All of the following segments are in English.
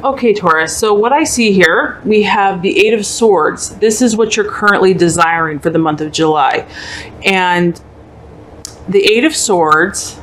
Okay, Taurus, so what I see here, we have the Eight of Swords. This is what you're currently desiring for the month of July. And the Eight of Swords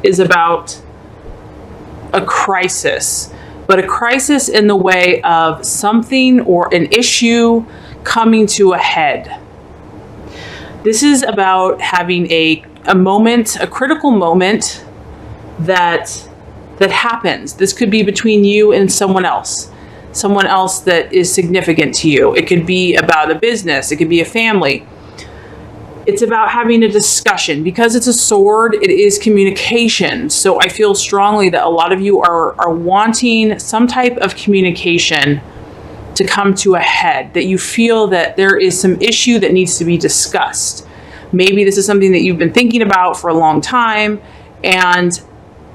is about a crisis, but a crisis in the way of something or an issue coming to a head. This is about having a moment, a critical moment that happens. This could be between you and someone else that is significant to you. It could be about a business. It could be a family. It's about having a discussion. Because it's a sword, it is communication. So I feel strongly that a lot of you are wanting some type of communication to come to a head, that you feel that there is some issue that needs to be discussed. Maybe this is something that you've been thinking about for a long time, and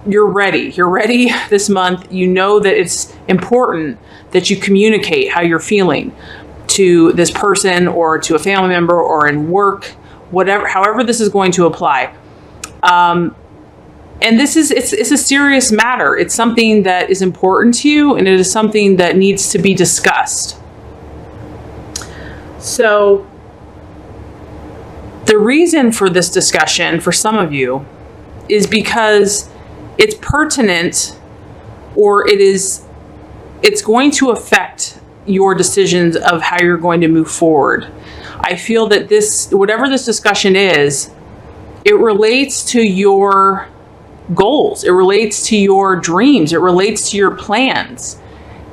you're ready. You're ready this month. You know that it's important that you communicate how you're feeling to this person or to a family member or in work, whatever, however this is going to apply. And it's a serious matter. It's something that is important to you, and it is something that needs to be discussed. So the reason for this discussion for some of you is because it's pertinent, or it's going to affect your decisions of how you're going to move forward. I feel that whatever this discussion is, it relates to your goals. It relates to your dreams. It relates to your plans.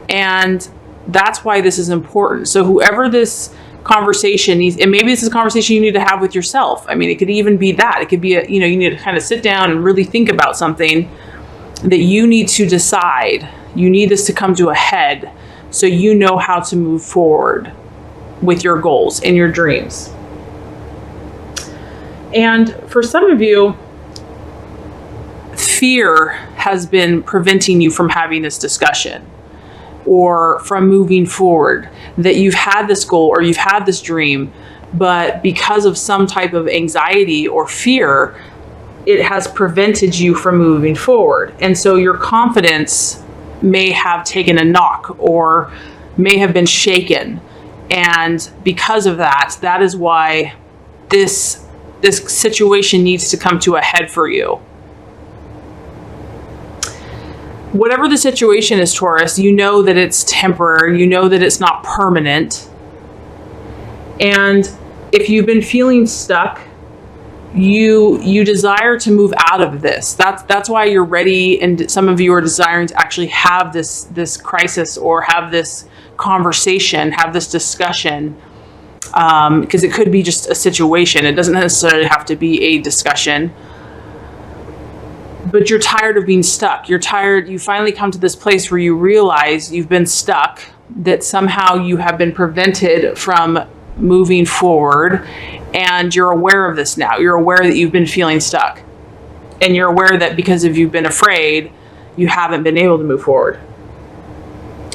And that's why this is important. So whoever this conversation needs, and maybe this is a conversation you need to have with yourself. I mean, it could even be that. It could be you need to kind of sit down and really think about something that you need to decide. You need this to come to a head so you know how to move forward with your goals and your dreams. And for some of you, fear has been preventing you from having this discussion or from moving forward, that you've had this goal or you've had this dream, but because of some type of anxiety or fear, it has prevented you from moving forward. And so your confidence may have taken a knock or may have been shaken. And because of that, that is why this situation needs to come to a head for you. Whatever the situation is, Taurus, you know that it's temporary. You know that it's not permanent. And if you've been feeling stuck, you desire to move out of this. That's why you're ready, and some of you are desiring to actually have this crisis or have this conversation, have this discussion, because it could be just a situation. It doesn't necessarily have to be a discussion. But you're tired of being stuck. You're tired. You finally come to this place where you realize you've been stuck, that somehow you have been prevented from moving forward, and you're aware of this now. You're aware that you've been feeling stuck, and you're aware that because of you've been afraid, you haven't been able to move forward.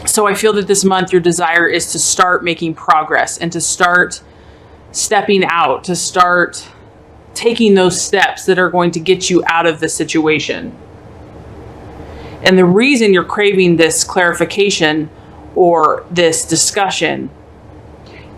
So I feel that this month your desire is to start making progress and to start stepping out, to start taking those steps that are going to get you out of the situation. And the reason you're craving this clarification or this discussion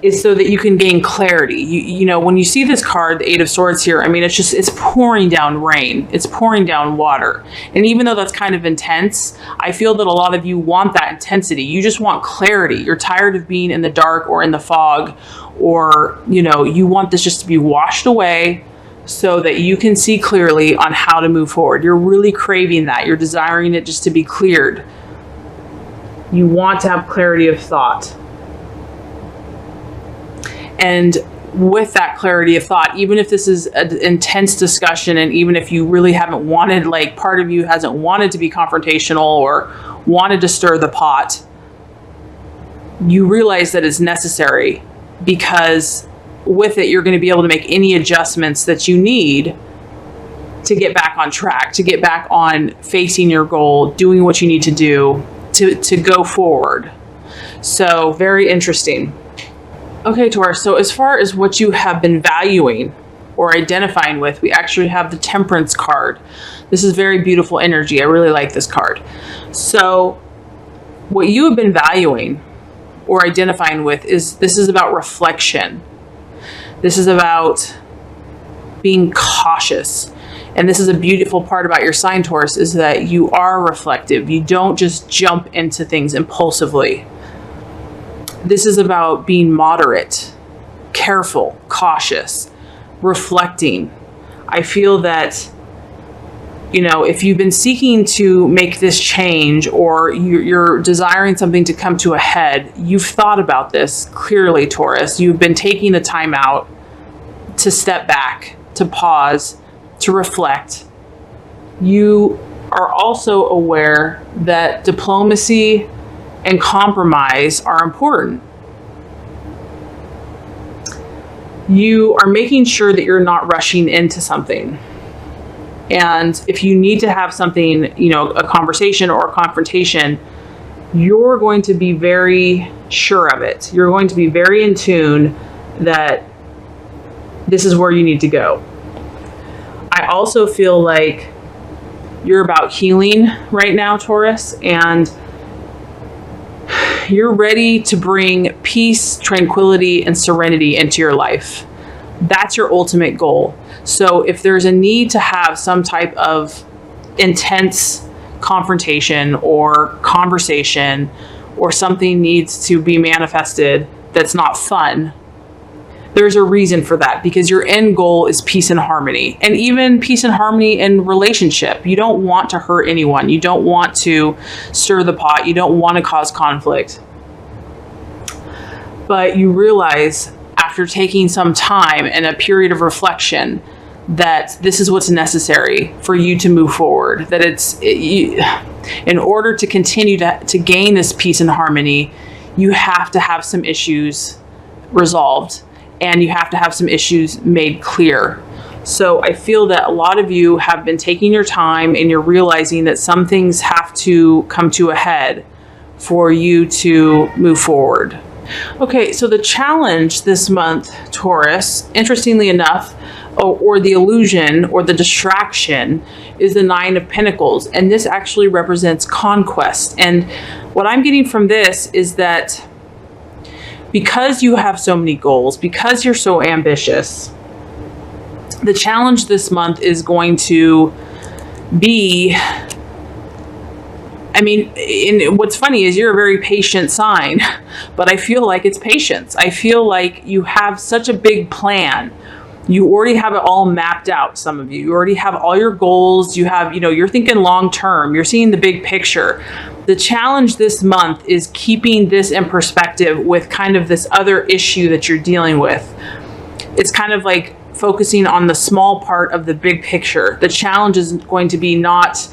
is so that you can gain clarity. You know, when you see this card, the Eight of Swords here, I mean, it's pouring down rain. It's pouring down water. And even though that's kind of intense, I feel that a lot of you want that intensity. You just want clarity. You're tired of being in the dark or in the fog, or, you want this just to be washed away so that you can see clearly on how to move forward. You're really craving that. You're desiring it just to be cleared. You want to have clarity of thought. And with that clarity of thought, even if this is an intense discussion, and even if you really haven't wanted, like part of you hasn't wanted to be confrontational or wanted to stir the pot, you realize that it's necessary, because with it, you're going to be able to make any adjustments that you need to get back on track, to get back on facing your goal, doing what you need to do to go forward. So very interesting. Okay, Taurus, so as far as what you have been valuing or identifying with, we actually have the Temperance card. This is very beautiful energy. I really like this card. So what you have been valuing or identifying with is this is about reflection. This is about being cautious. And this is a beautiful part about your sign, Taurus, is that you are reflective. You don't just jump into things impulsively. This is about being moderate, careful, cautious, reflecting. I feel that, you know, if you've been seeking to make this change or you're desiring something to come to a head, you've thought about this clearly, Taurus. You've been taking the time out to step back, to pause, to reflect. You are also aware that diplomacy and compromise are important. You are making sure that you're not rushing into something. And if you need to have something, you know, a conversation or a confrontation, you're going to be very sure of it. You're going to be very in tune that this is where you need to go. I also feel like you're about healing right now, Taurus, and you're ready to bring peace, tranquility, and serenity into your life. That's your ultimate goal. So if there's a need to have some type of intense confrontation or conversation, or something needs to be manifested that's not fun, there's a reason for that, because your end goal is peace and harmony, and even peace and harmony in relationship. You don't want to hurt anyone. You don't want to stir the pot. You don't want to cause conflict. But you realize after taking some time and a period of reflection that this is what's necessary for you to move forward, that in order to continue to gain this peace and harmony, you have to have some issues resolved. And you have to have some issues made clear. So I feel that a lot of you have been taking your time and you're realizing that some things have to come to a head for you to move forward. Okay, so the challenge this month, Taurus, interestingly enough, or the illusion or the distraction, is the Nine of Pentacles. And this actually represents conquest. And what I'm getting from this is that because you have so many goals, because you're so ambitious, the challenge this month is going to be, what's funny is you're a very patient sign, but I feel like it's patience. I feel like you have such a big plan. You already have it all mapped out, some of you. You already have all your goals. You have, you're thinking long term. You're seeing the big picture. The challenge this month is keeping this in perspective with kind of this other issue that you're dealing with. It's kind of like focusing on the small part of the big picture. The challenge is going to be not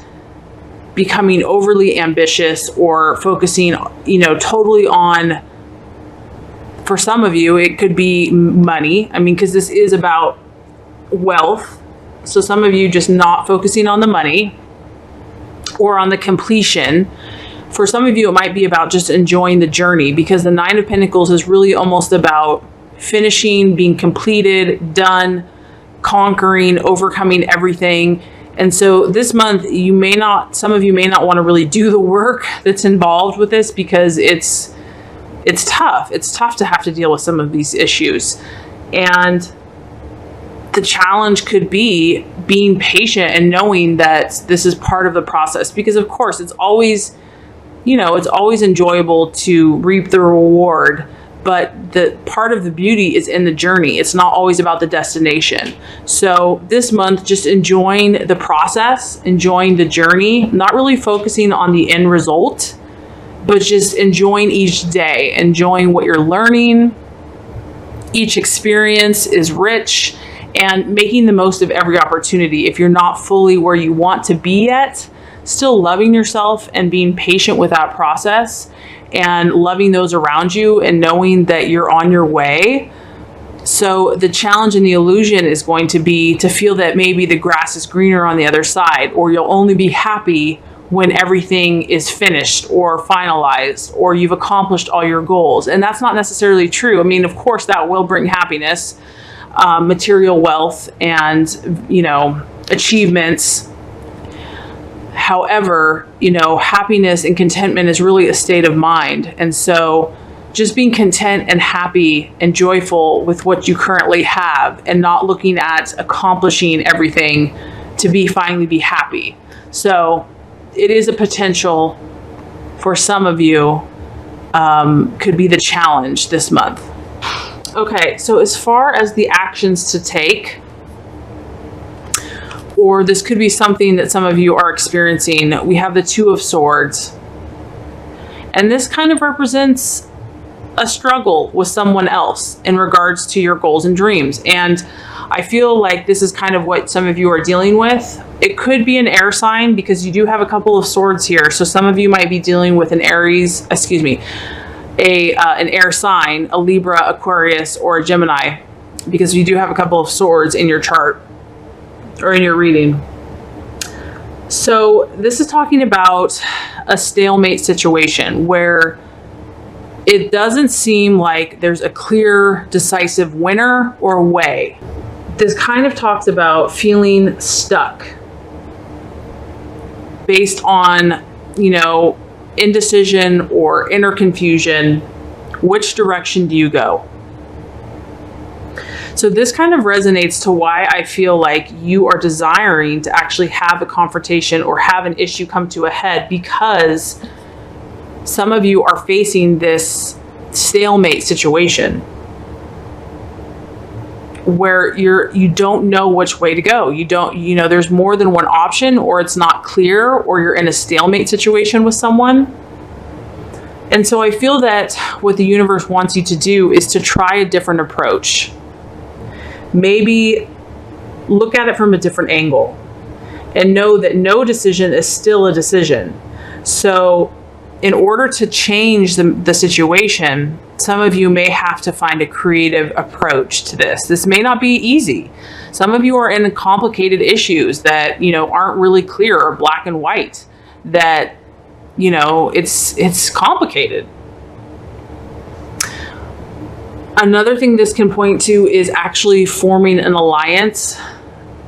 becoming overly ambitious or focusing, totally on, for some of you, it could be money. Because this is about wealth. So some of you just not focusing on the money or on the completion. For some of you, it might be about just enjoying the journey, because the Nine of Pentacles is really almost about finishing, being completed, done, conquering, overcoming everything. And so this month, some of you may not want to really do the work that's involved with this, because it's tough. It's tough to have to deal with some of these issues. And the challenge could be being patient and knowing that this is part of the process, because of course it's always enjoyable to reap the reward, but the part of the beauty is in the journey. It's not always about the destination. So this month, just enjoying the process, enjoying the journey, not really focusing on the end result, but just enjoying each day, enjoying what you're learning. Each experience is rich, and making the most of every opportunity. If you're not fully where you want to be yet, still loving yourself and being patient with that process, and loving those around you and knowing that you're on your way. So the challenge and the illusion is going to be to feel that maybe the grass is greener on the other side, or you'll only be happy when everything is finished or finalized, or you've accomplished all your goals. And that's not necessarily true. Of course that will bring happiness, material wealth, and, achievements. However, you know, happiness and contentment is really a state of mind. And so just being content and happy and joyful with what you currently have and not looking at accomplishing everything to finally be happy. So it is a potential for some of you, could be the challenge this month. Okay, so as far as the actions to take, or this could be something that some of you are experiencing, we have the Two of Swords. And this kind of represents a struggle with someone else in regards to your goals and dreams. And I feel like this is kind of what some of you are dealing with. It could be an air sign because you do have a couple of swords here. So some of you might be dealing with an Aries, an air sign, a Libra, Aquarius, or a Gemini, because you do have a couple of swords in your chart or in your reading. So this is talking about a stalemate situation where it doesn't seem like there's a clear, decisive winner or way. This kind of talks about feeling stuck based on, you know, indecision or inner confusion. Which direction do you go? So this kind of resonates to why I feel like you are desiring to actually have a confrontation or have an issue come to a head, because some of you are facing this stalemate situation where you don't know which way to go. You know, there's more than one option, or it's not clear, or you're in a stalemate situation with someone. And so I feel that what the universe wants you to do is to try a different approach. Maybe look at it from a different angle and know that no decision is still a decision. So in order to change the situation, some of you may have to find a creative approach to this. This may not be easy. Some of you are in complicated issues that, you know, aren't really clear or black and white, that, you know, it's complicated. Another thing this can point to is actually forming an alliance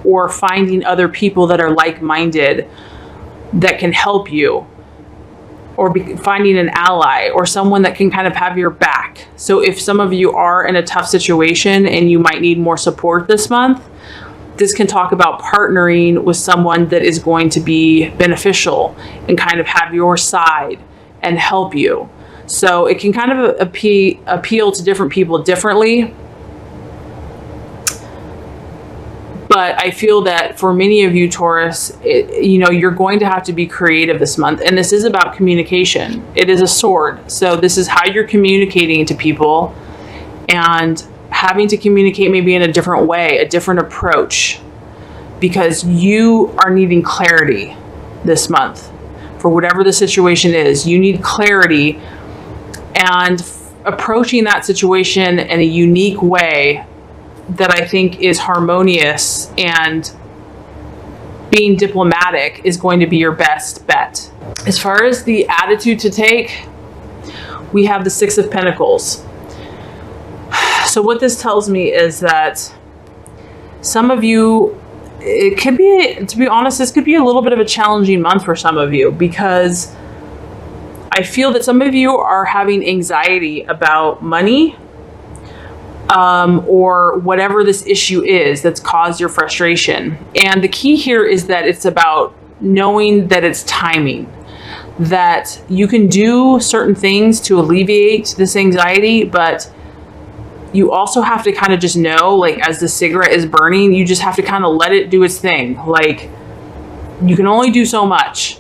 or finding other people that are like-minded that can help you, or finding an ally or someone that can kind of have your back. So if some of you are in a tough situation and you might need more support this month, this can talk about partnering with someone that is going to be beneficial and kind of have your side and help you. So it can kind of appeal to different people differently. But I feel that for many of you, Taurus, you know, you're going to have to be creative this month. And this is about communication. It is a sword. So this is how you're communicating to people, and having to communicate maybe in a different way, a different approach, because you are needing clarity this month. For whatever the situation is, you need clarity, and approaching that situation in a unique way that I think is harmonious and being diplomatic is going to be your best bet. As far as the attitude to take, we have the Six of Pentacles. So what this tells me is that some of you, it could be, to be honest, this could be a little bit of a challenging month for some of you, because I feel that some of you are having anxiety about money, or whatever this issue is that's caused your frustration. And the key here is that it's about knowing that it's timing, that you can do certain things to alleviate this anxiety, but you also have to kind of just know, like, as the cigarette is burning, you just have to kind of let it do its thing. Like, you can only do so much.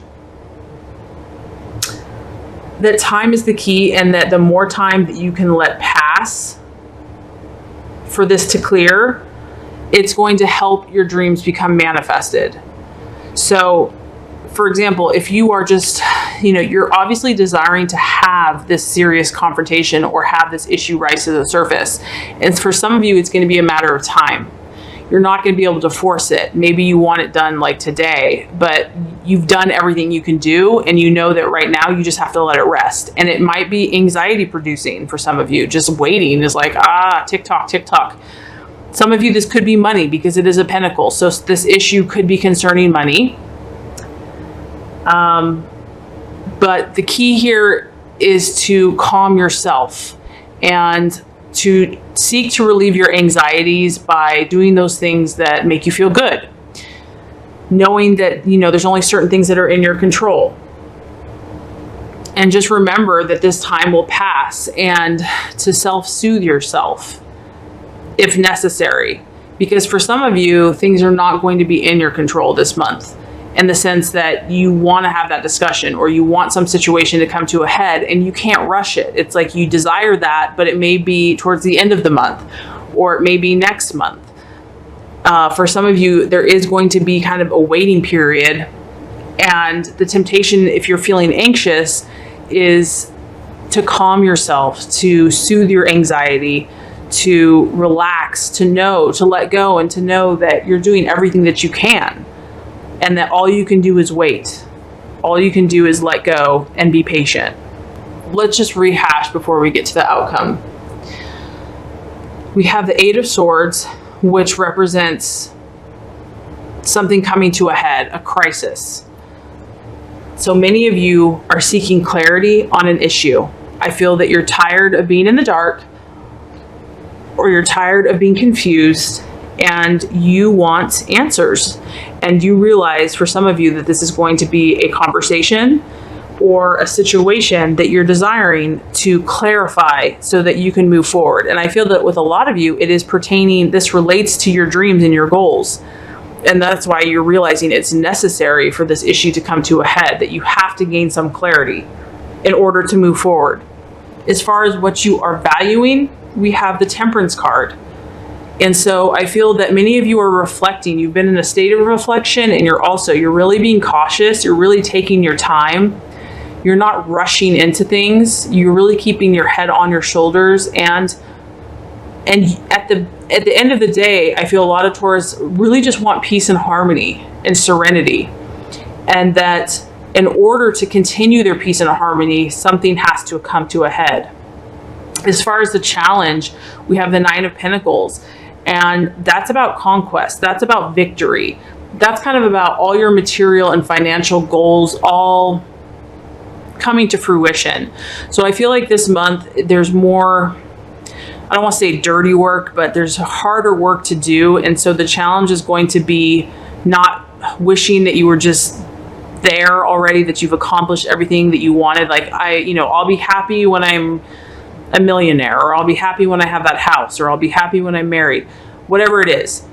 That time is the key, and that the more time that you can let pass for this to clear, it's going to help your dreams become manifested. So, for example, if you are just, you know, you're obviously desiring to have this serious confrontation or have this issue rise to the surface. And for some of you, it's going to be a matter of time. You're not going to be able to force it. Maybe you want it done like today, but you've done everything you can do, and you know that right now you just have to let it rest. And it might be anxiety producing for some of you. Just waiting is like, tick tock, tick tock. Some of you, this could be money, because it is a pentacle. So this issue could be concerning money. But the key here is to calm yourself and to seek to relieve your anxieties by doing those things that make you feel good. Knowing that, there's only certain things that are in your control. And just remember that this time will pass, and to self-soothe yourself if necessary. Because for some of you, things are not going to be in your control this month, in the sense that you want to have that discussion, or you want some situation to come to a head and you can't rush it. It's like you desire that, but it may be towards the end of the month, or it may be next month. For some of you, there is going to be kind of a waiting period, and the temptation, if you're feeling anxious, is to calm yourself, to soothe your anxiety, to relax, to let go, and to know that you're doing everything that you can. And that all you can do is wait. All you can do is let go and be patient. Let's just rehash before we get to the outcome. We have the Eight of Swords, which represents something coming to a head, a crisis. So many of you are seeking clarity on an issue. I feel that you're tired of being in the dark, or you're tired of being confused, and you want answers. And you realize, for some of you, that this is going to be a conversation or a situation that you're desiring to clarify so that you can move forward. And I feel that with a lot of you, this relates to your dreams and your goals. And that's why you're realizing it's necessary for this issue to come to a head, that you have to gain some clarity in order to move forward. As far as what you are valuing, we have the Temperance card. And so I feel that many of you are reflecting. You've been in a state of reflection, and you're really being cautious. You're really taking your time. You're not rushing into things. You're really keeping your head on your shoulders. And at the end of the day, I feel a lot of Taurus really just want peace and harmony and serenity. And that in order to continue their peace and harmony, something has to come to a head. As far as the challenge, we have the Nine of Pentacles. And that's about conquest. That's about victory. That's kind of about all your material and financial goals all coming to fruition. So I feel like this month there's more, I don't want to say dirty work, but there's harder work to do. And so the challenge is going to be not wishing that you were just there already, that you've accomplished everything that you wanted. Like, I'll be happy when I'm a millionaire, or I'll be happy when I have that house, or I'll be happy when I'm married. Whatever it is,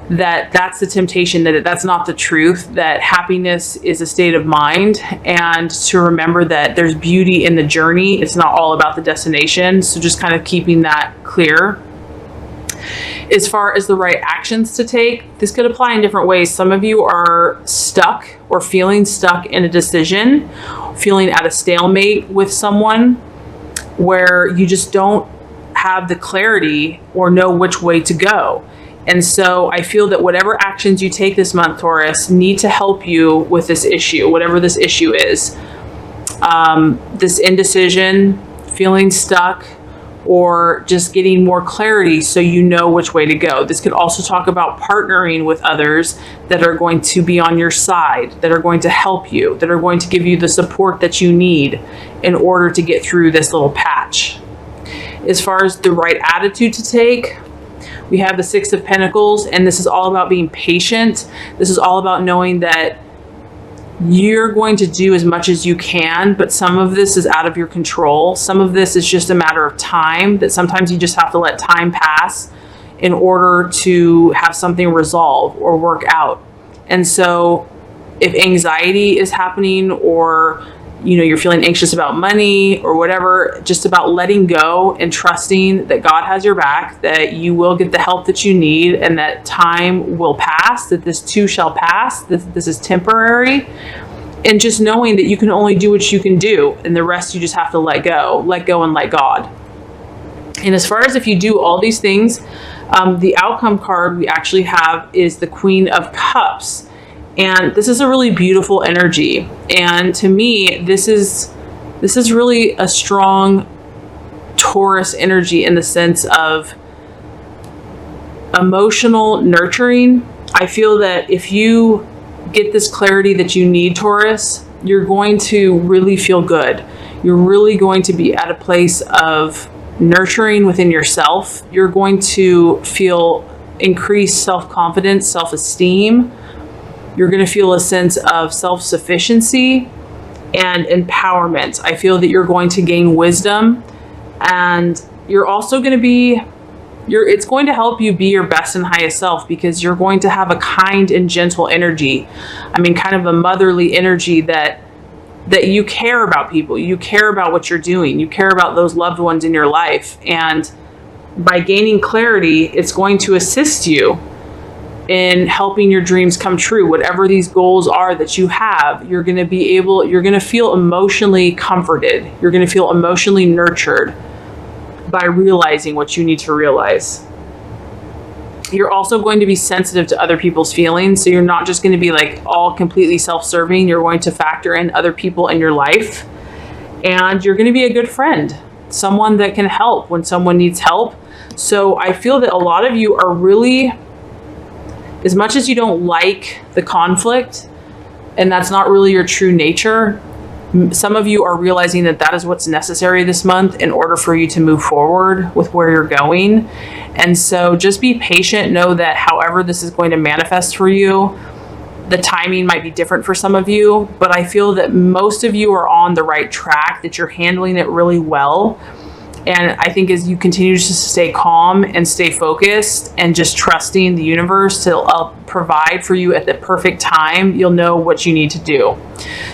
that's the temptation, that's not the truth, that happiness is a state of mind, and to remember that there's beauty in the journey. It's not all about the destination. So just kind of keeping that clear. As far as the right actions to take, this could apply in different ways. Some of you are stuck or feeling stuck in a decision, feeling at a stalemate with someone, where you just don't have the clarity or know which way to go. And so I feel that whatever actions you take this month, Taurus, need to help you with this issue, whatever this issue is. This indecision, feeling stuck, or just getting more clarity so you know which way to go. This could also talk about partnering with others that are going to be on your side, that are going to help you, that are going to give you the support that you need in order to get through this little patch. As far as the right attitude to take, we have the Six of Pentacles, and this is all about being patient. This is all about knowing that you're going to do as much as you can, but some of this is out of your control. Some of this is just a matter of time, that sometimes you just have to let time pass in order to have something resolve or work out. And so if anxiety is happening, or you're feeling anxious about money or whatever, just about letting go and trusting that God has your back, that you will get the help that you need, and that time will pass, that this too shall pass, that this is temporary. And just knowing that you can only do what you can do, and the rest you just have to let go and let God. And as far as if you do all these things, the outcome card we actually have is the Queen of Cups. And this is a really beautiful energy. And to me, this is really a strong Taurus energy in the sense of emotional nurturing. I feel that if you get this clarity that you need, Taurus, you're going to really feel good. You're really going to be at a place of nurturing within yourself. You're going to feel increased self-confidence, self-esteem. You're going to feel a sense of self-sufficiency and empowerment. I feel that you're going to gain wisdom, and you're also going to be, it's going to help you be your best and highest self, because you're going to have a kind and gentle energy. I mean, kind of a motherly energy that you care about people. You care about what you're doing. You care about those loved ones in your life. And by gaining clarity, it's going to assist you in helping your dreams come true. Whatever these goals are that you have, you're going to feel emotionally comforted. You're going to feel emotionally nurtured by realizing what you need to realize. You're also going to be sensitive to other people's feelings. So you're not just going to be like all completely self-serving. You're going to factor in other people in your life, and you're going to be a good friend, someone that can help when someone needs help. So I feel that a lot of you are really, as much as you don't like the conflict, and that's not really your true nature, some of you are realizing that that is what's necessary this month in order for you to move forward with where you're going. And so just be patient. Know that however this is going to manifest for you, the timing might be different for some of you, but I feel that most of you are on the right track, that you're handling it really well. And I think as you continue to stay calm and stay focused and just trusting the universe to provide for you at the perfect time, you'll know what you need to do.